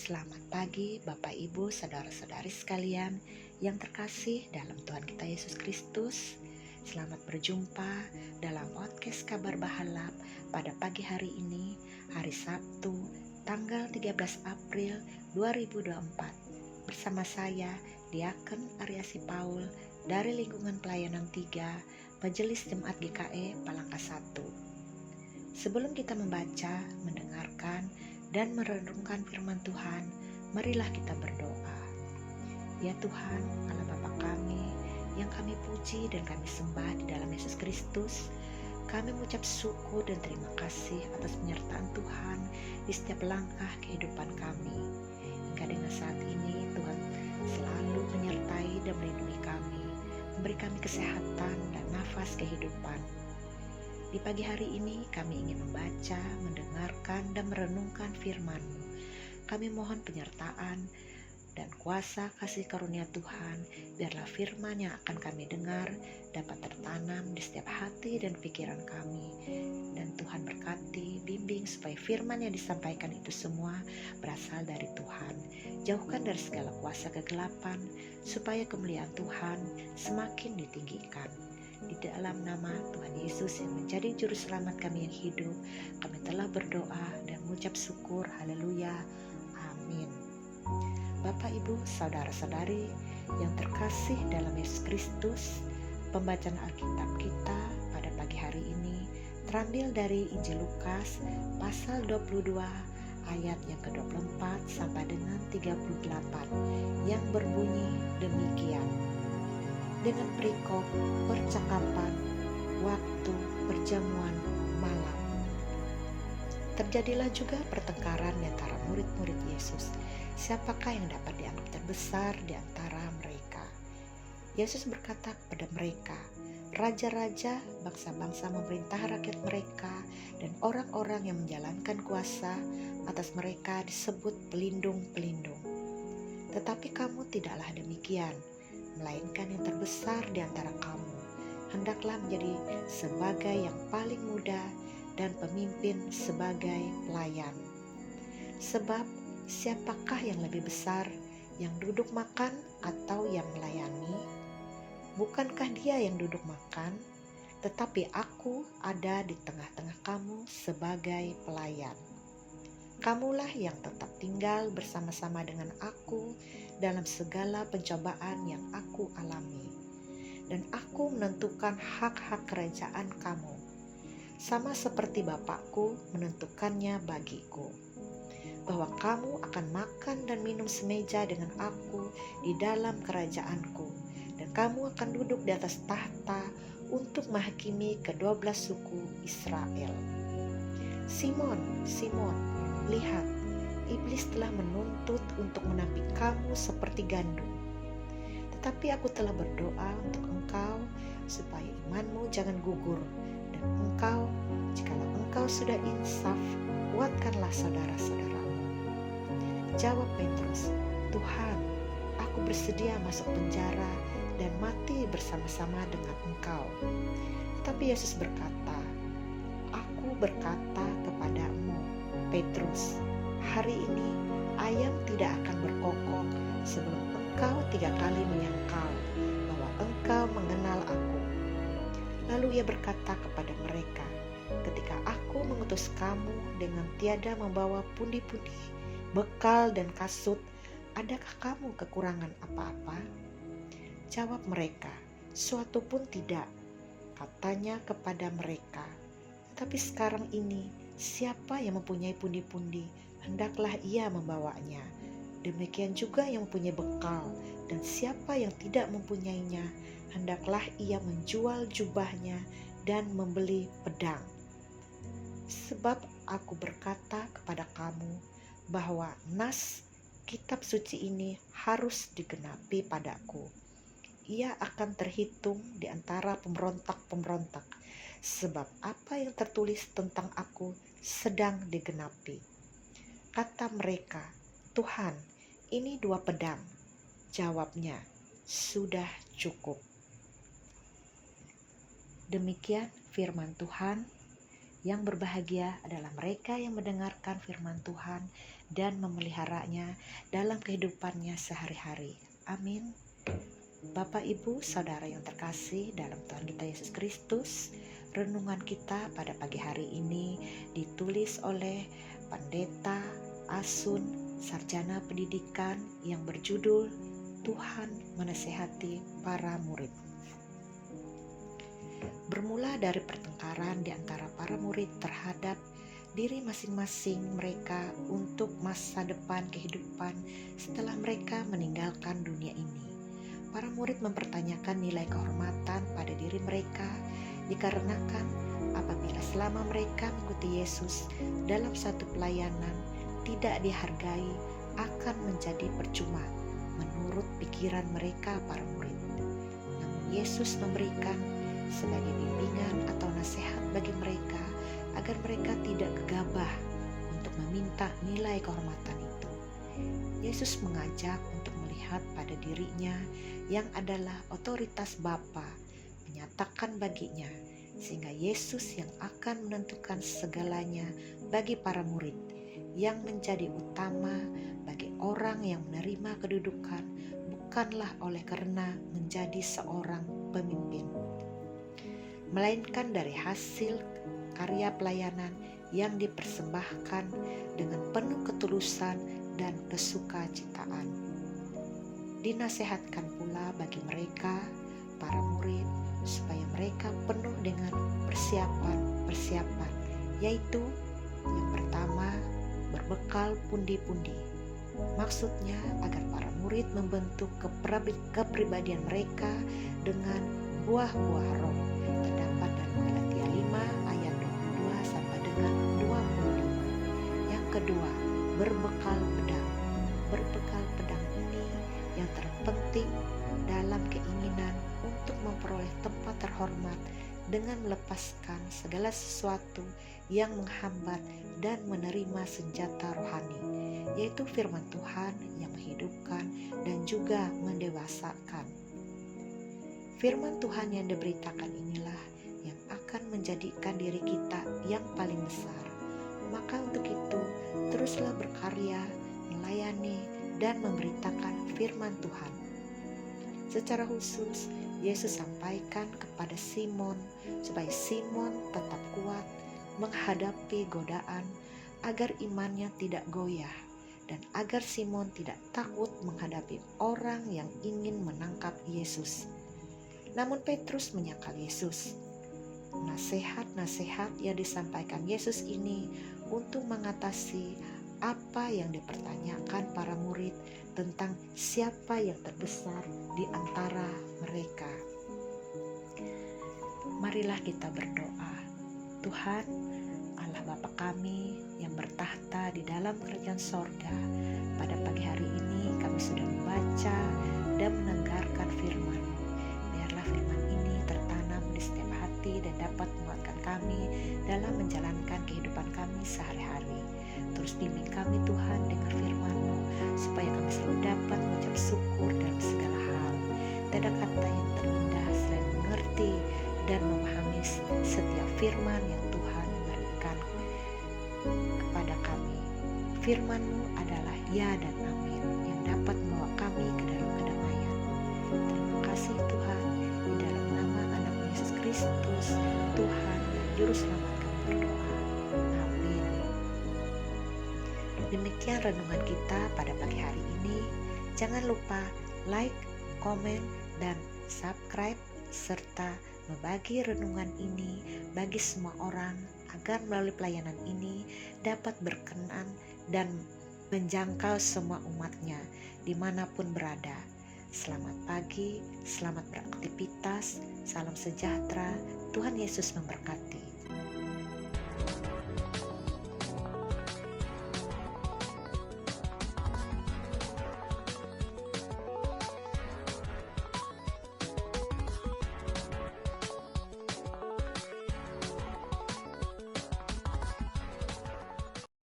Selamat pagi Bapak Ibu Saudara-saudari sekalian yang terkasih dalam Tuhan kita Yesus Kristus. Selamat berjumpa dalam podcast Kabar Bahalap pada pagi hari ini, hari Sabtu, tanggal 13 April 2024. Bersama saya, Diaken Aryasi Paul dari lingkungan pelayanan 3, Majelis Jemaat GKE Palangka 1. Sebelum kita membaca, mendengarkan, dan merenungkan firman Tuhan, marilah kita berdoa. Ya Tuhan, Allah Bapa kami, yang kami puji dan kami sembah di dalam Yesus Kristus, kami mengucap syukur dan terima kasih atas penyertaan Tuhan di setiap langkah kehidupan kami. Hingga dengan saat ini, Tuhan selalu menyertai dan melindungi kami, memberi kami kesehatan dan nafas kehidupan. Di pagi hari ini kami ingin membaca, mendengarkan, dan merenungkan firman-Mu. Kami mohon penyertaan dan kuasa kasih karunia Tuhan, biarlah firman yang akan kami dengar dapat tertanam di setiap hati dan pikiran kami. Dan Tuhan berkati, bimbing supaya firman yang disampaikan itu semua berasal dari Tuhan. Jauhkan dari segala kuasa kegelapan, supaya kemuliaan Tuhan semakin ditinggikan. Di dalam nama Tuhan Yesus yang menjadi juru selamat kami yang hidup, kami telah berdoa dan mengucap syukur. Haleluya. Amin. Bapak, Ibu, Saudara-saudari yang terkasih dalam Yesus Kristus, pembacaan Alkitab kita pada pagi hari ini terambil dari Injil Lukas pasal 22 ayat yang ke-24 sampai dengan 38 yang berbunyi demikian. Dengan perikop percakapan waktu perjamuan malam, terjadilah juga pertengkaran di antara murid-murid Yesus. Siapakah yang dapat dianggap terbesar di antara mereka? Yesus berkata kepada mereka, raja-raja bangsa-bangsa memerintah rakyat mereka, dan orang-orang yang menjalankan kuasa atas mereka disebut pelindung-pelindung. Tetapi kamu tidaklah demikian, melainkan yang terbesar di antara kamu hendaklah menjadi sebagai yang paling muda, dan pemimpin sebagai pelayan. Sebab siapakah yang lebih besar, yang duduk makan atau yang melayani? Bukankah dia yang duduk makan? Tetapi aku ada di tengah-tengah kamu sebagai pelayan. Kamulah yang tetap tinggal bersama-sama dengan aku dalam segala pencobaan yang aku alami. Dan aku menentukan hak-hak kerajaan kamu, sama seperti Bapakku menentukannya bagiku, bahwa kamu akan makan dan minum semeja dengan aku di dalam kerajaanku, dan kamu akan duduk di atas tahta untuk menghakimi ke-12 suku Israel. Simon, Simon, lihat, iblis telah menuntut untuk menampik kamu seperti gandum. Tetapi aku telah berdoa untuk engkau supaya imanmu jangan gugur, dan engkau, jikalau engkau sudah insaf, kuatkanlah saudara-saudaramu. Jawab Petrus, Tuhan, aku bersedia masuk penjara dan mati bersama-sama dengan engkau. Tetapi Yesus berkata, aku berkata kepadamu, Petrus, hari ini ayam tidak akan berkokok sebelum engkau 3 kali menyangkal bahwa engkau mengenal aku. Lalu ia berkata kepada mereka, ketika aku mengutus kamu dengan tiada membawa pundi-pundi, bekal dan kasut, adakah kamu kekurangan apa-apa? Jawab mereka, suatu pun tidak. Katanya kepada mereka, tetapi sekarang ini siapa yang mempunyai pundi-pundi, hendaklah ia membawanya. Demikian juga yang mempunyai bekal, dan siapa yang tidak mempunyainya, hendaklah ia menjual jubahnya dan membeli pedang. Sebab aku berkata kepada kamu, bahwa nas kitab suci ini harus digenapi padaku. Ia akan terhitung di antara pemberontak-pemberontak, sebab apa yang tertulis tentang aku sedang digenapi. Kata mereka, Tuhan, ini 2 pedang. Jawabnya, sudah cukup. Demikian firman Tuhan. Yang berbahagia adalah mereka yang mendengarkan firman Tuhan dan memeliharanya dalam kehidupannya sehari-hari. Amin. Bapak, Ibu, Saudara yang terkasih dalam Tuhan kita Yesus Kristus, renungan kita pada pagi hari ini ditulis oleh Pendeta Asun, sarjana pendidikan, yang berjudul Tuhan Menasehati Para Murid. Bermula dari pertengkaran di antara para murid terhadap diri masing-masing mereka untuk masa depan kehidupan setelah mereka meninggalkan dunia ini. Para murid mempertanyakan nilai kehormatan pada diri mereka dikarenakan apabila selama mereka mengikuti Yesus dalam satu pelayanan tidak dihargai akan menjadi percuma menurut pikiran mereka para murid. Namun Yesus memberikan sebagai bimbingan atau nasihat bagi mereka agar mereka tidak gegabah untuk meminta nilai kehormatan itu. Yesus mengajak untuk melihat pada dirinya yang adalah otoritas Bapa, menyatakan baginya, sehingga Yesus yang akan menentukan segalanya bagi para murid, yang menjadi utama bagi orang yang menerima kedudukan bukanlah oleh karena menjadi seorang pemimpin, melainkan dari hasil karya pelayanan yang dipersembahkan dengan penuh ketulusan dan kesukacitaan. Dinasehatkan pula bagi mereka, para murid, supaya mereka penuh dengan persiapan, yaitu yang pertama, berbekal pundi-pundi. Maksudnya agar para murid membentuk kepribadian mereka dengan buah-buah roh. Terdapat dalam Galatia 5 ayat 22 sampai dengan 25. Yang kedua, berbekal pedang. Berbekal pedang ini yang terpenting dalam keinginan untuk memperoleh tempat terhormat dengan melepaskan segala sesuatu yang menghambat dan menerima senjata rohani, yaitu firman Tuhan yang menghidupkan dan juga mendewasakan. Firman Tuhan yang diberitakan inilah yang akan menjadikan diri kita yang paling besar. Maka untuk itu, teruslah berkarya, melayani, dan memberitakan firman Tuhan. Secara khusus, Yesus sampaikan kepada Simon supaya Simon tetap kuat menghadapi godaan agar imannya tidak goyah dan agar Simon tidak takut menghadapi orang yang ingin menangkap Yesus. Namun Petrus menyangkal Yesus. Nasihat-nasihat yang disampaikan Yesus ini untuk mengatasi apa yang dipertanyakan para murid tentang siapa yang terbesar di antara mereka. Marilah kita berdoa. Tuhan, Allah Bapa kami yang bertahta di dalam kerajaan sorga, pada pagi hari ini kami sudah membaca dan mendengarkan firman-Mu. Biarlah firman ini tertanam di setiap hati dan dapat menguatkan kami dalam menjalankan kehidupan kami sehari-hari. Terus bimbing kami Tuhan dengan firman-Mu, supaya kami selalu dapat mengucap syukur dalam segala hal. Tidak ada kata yang terindah selain mengerti dan memahami setiap firman yang Tuhan berikan kepada kami. Firman-Mu adalah ya dan amin yang dapat membawa kami ke dalam kedamaian. Terima kasih Tuhan, di dalam nama anak Yesus Kristus, Tuhan dan Juru Selamat kami berdoa. Amin. Demikian renungan kita pada pagi hari ini. Jangan lupa like, komen, dan subscribe serta membagi renungan ini bagi semua orang agar melalui pelayanan ini dapat berkenan dan menjangkau semua umatnya dimanapun berada. Selamat pagi, selamat beraktivitas, salam sejahtera, Tuhan Yesus memberkati.